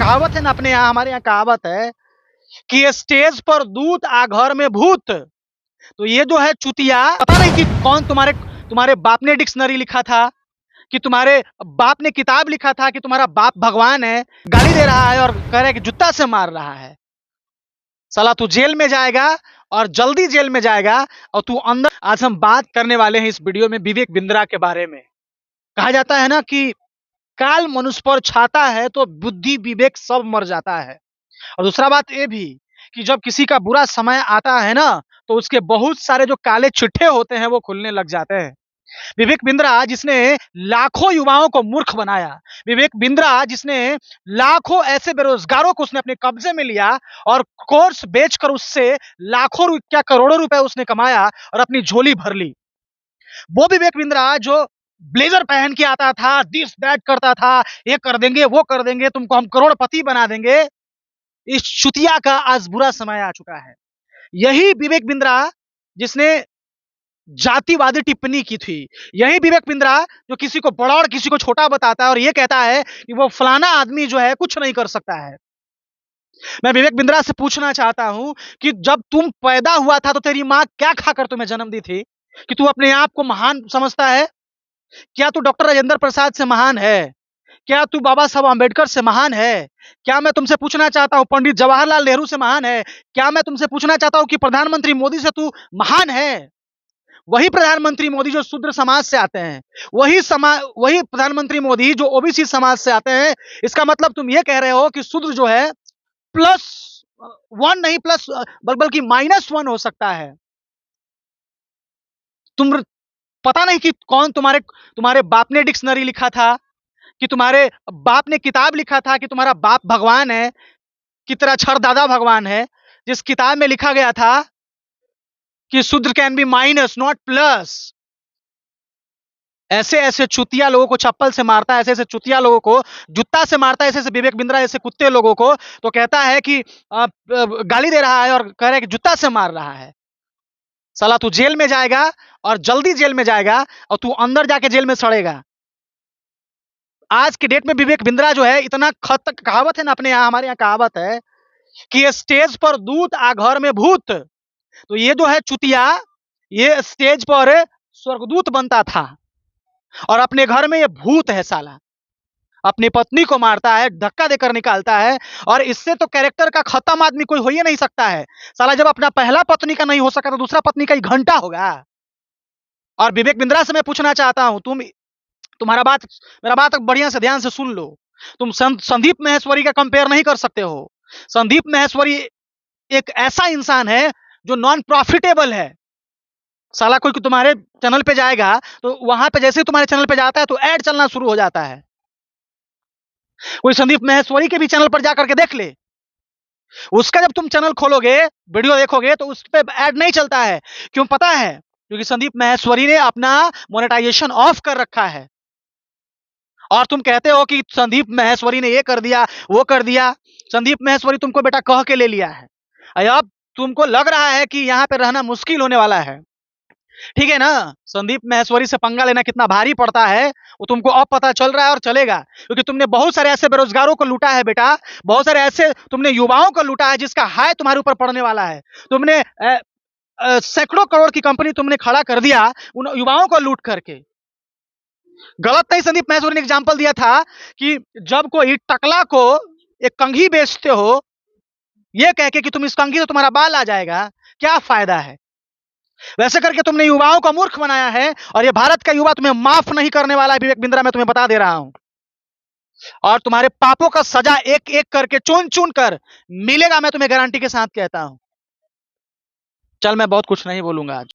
कहावत है ना, अपने यहाँ हमारे यहाँ कहावत है कि स्टेज पर दूत आ घर में भूत। तो ये जो है चुतिया, पता नहीं कि कौन तुम्हारे तुम्हारे बाप ने डिक्शनरी लिखा था, कि तुम्हारे बाप ने किताब लिखा था, कि तुम्हारा बाप भगवान है, गाली दे रहा है और कह रहा है कि जूता से मार रहा है। साला तू जेल में जाएगा और जल्दी जेल में जाएगा। और तू अंदर, आज हम बात करने वाले हैं इस वीडियो में विवेक बिंद्रा के बारे में। कहा जाता है ना कि काल मनुष्य पर छाता है तो बुद्धि विवेक सब मर जाता है। और दूसरा बात ये भी कि जब किसी का बुरा समय आता है ना, तो उसके बहुत सारे जो काले चिट्ठे होते हैं वो खुलने लग जाते हैं। विवेक बिंद्रा जिसने लाखों युवाओं को मूर्ख बनाया, विवेक बिंद्रा जिसने लाखों ऐसे बेरोजगारों को उसने अपने कब्जे में लिया और कोर्स बेचकर उससे लाखों क्या करोड़ों रुपए उसने कमाया और अपनी झोली भर ली। वो विवेक बिंद्रा जो ब्लेजर पहन के आता था, दिस दैट करता था, ये कर देंगे वो कर देंगे, तुमको हम करोड़पति बना देंगे, इस चुतिया का आज बुरा समय आ चुका है। यही विवेक बिंद्रा जिसने जातिवादी टिप्पणी की थी, यही विवेक बिंद्रा जो किसी को बड़ा और किसी को छोटा बताता है और ये कहता है कि वो फलाना आदमी जो है कुछ नहीं कर सकता है। मैं विवेक बिंद्रा से पूछना चाहता हूं कि जब तुम पैदा हुआ था तो तेरी मां क्या खाकर तुम्हें जन्म दी थी कि तू अपने आप को महान समझता है? क्या तू डॉक्टर राजेंद्र प्रसाद से महान है? क्या तू बाबा साहब अंबेडकर से महान है? क्या मैं तुमसे पूछना चाहता हूं पंडित जवाहरलाल नेहरू से महान है? क्या मैं तुमसे पूछना चाहता हूं कि प्रधानमंत्री मोदी से तू महान है? वही प्रधानमंत्री मोदी जो शूद्र समाज से आते हैं, वही प्रधानमंत्री मोदी जो ओबीसी समाज से आते हैं। इसका मतलब तुम ये कह रहे हो कि शूद्र जो है प्लस वन नहीं, प्लस बल्कि -1 हो सकता है। तुम पता नहीं कि कौन तुम्हारे बाप ने डिक्शनरी लिखा था, कि तुम्हारे बाप ने किताब लिखा था, कि तुम्हारा बाप भगवान है, कि तेरा छर दादा भगवान है, जिस किताब में लिखा गया था कि शूद्र can be minus not plus. ऐसे ऐसे चुतिया लोगों को चप्पल से मारता है, ऐसे ऐसे चुतिया लोगों को जूता से मारता है, ऐसे ऐसे विवेक बिंद्रा ऐसे कुत्ते लोगों को तो कहता है कि गाली दे रहा है और कह रहा है कि जूता से मार रहा है। साला तू जेल में जाएगा और जल्दी जेल में जाएगा और तू अंदर जाके जेल में सड़ेगा। आज के डेट में विवेक बिंद्रा जो है इतना कहावत है ना, अपने यहाँ हमारे यहाँ कहावत है कि स्टेज पर दूत आ घर में भूत। तो ये जो है चुतिया, ये स्टेज पर स्वर्गदूत बनता था और अपने घर में ये भूत है। साला अपनी पत्नी को मारता है, धक्का देकर निकालता है। और इससे तो कैरेक्टर का खत्म आदमी कोई हो ही नहीं सकता है। साला जब अपना पहला पत्नी का नहीं हो सका तो दूसरा पत्नी का ही घंटा होगा। और विवेक बिंद्रा से मैं पूछना चाहता हूं, मेरा बात बढ़िया से ध्यान से सुन लो। तुम संदीप महेश्वरी का कंपेयर नहीं कर सकते हो। संदीप महेश्वरी एक ऐसा इंसान है जो नॉन प्रॉफिटेबल है। साला कोई तुम्हारे चैनल पे जाएगा तो वहां पे जैसे ही तुम्हारे चैनल पे जाता है तो ऐड चलना शुरू हो जाता है। कोई संदीप महेश्वरी के भी चैनल पर जाकर के देख ले, उसका जब तुम चैनल खोलोगे वीडियो देखोगे तो उस पर ऐड नहीं चलता है। क्यों पता है? क्योंकि संदीप महेश्वरी ने अपना मोनेटाइजेशन ऑफ कर रखा है। और तुम कहते हो कि संदीप महेश्वरी ने ये कर दिया वो कर दिया। संदीप महेश्वरी तुमको बेटा कह के ले लिया है। अब तुमको लग रहा है कि यहाँ पे रहना मुश्किल होने वाला है, ठीक है ना? संदीप महेश्वरी से पंगा लेना कितना भारी पड़ता है वो तुमको अब पता चल रहा है और चलेगा। क्योंकि तुमने बहुत सारे ऐसे बेरोजगारों को लूटा है बेटा, बहुत सारे ऐसे तुमने युवाओं को लूटा है जिसका हाय तुम्हारे ऊपर पड़ने वाला है। तुमने सैकड़ों करोड़ की कंपनी तुमने खड़ा कर दिया उन युवाओं को लूट करके। गलत नहीं संदीप महेश्वरी ने एग्जाम्पल दिया था कि जब कोई टकला को एक कंघी बेचते हो ये कह के कि तुम इस कंघी से तुम्हारा बाल आ जाएगा, क्या फायदा है? वैसे करके तुमने युवाओं को मूर्ख बनाया है और ये भारत का युवा तुम्हें माफ नहीं करने वाला है विवेक बिंद्रा, मैं तुम्हें बता दे रहा हूं। और तुम्हारे पापों का सजा एक एक करके चुन चुन कर मिलेगा, मैं तुम्हें गारंटी के साथ कहता हूं। चल मैं बहुत कुछ नहीं बोलूंगा आज।